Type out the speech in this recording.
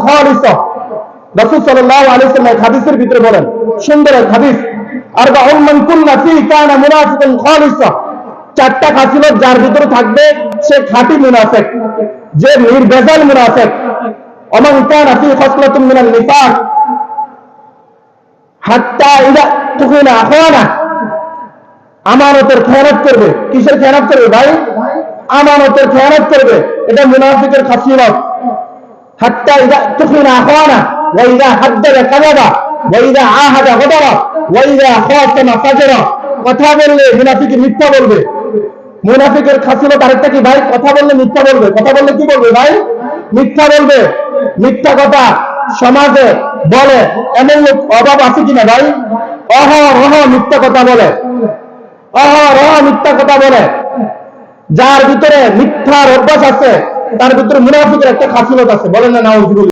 খালিসা। রাসূল সাল্লাল্লাহু আলাইহি ওয়াসাল্লাম হাদিসের ভিতরে বলেন, সুন্দর এক হাদিস, আরবাউন মান কুননা ফি কানা মুনাফিকুন খালিসা। চারটা খাসিলত যার ভিতরে থাকবে সে খাঁটি মুনাফিক, যে নির্ভেজাল মুনাফিক। ওমান কানা ফি খাসলাতুন মিনাল নিফাক হাত্তা ইযা তুকিনা আখানা। আমানতের খেয়ানত করবে। কিসের খেয়ানত করবে ভাই? আমানতের খেয়ানত করবে, এটা মুনাফিকের খাসিলত। হাত্তা ইযা তুকিনা আখানা ওয়া ইযা হাদ্দাথা কাযাবা ওয়া ইযা আহাদা গাদারা ওয়া ইযা খাসামা ফাজরা। কথা বললে মুনাফিক মিথ্যা বলবে। মুনাফিকের খাসিলত আরেকটা কি ভাই? কথা বললে মিথ্যা বলবে। কথা বললে কি বলবে ভাই? মিথ্যা বলবে। মিথ্যা কথা সমাজে বলে এমন লোক অভাব আছে কিনা ভাই? অহরহ মিথ্যা কথা বলে, অহরহ মিথ্যা কথা বলে। যার ভিতরে মিথ্যার অভ্যাস আছে তার ভিতরে মুনাফিকের একটা খাসিলত আছে। বলেন না নাউজুবিল্লাহ।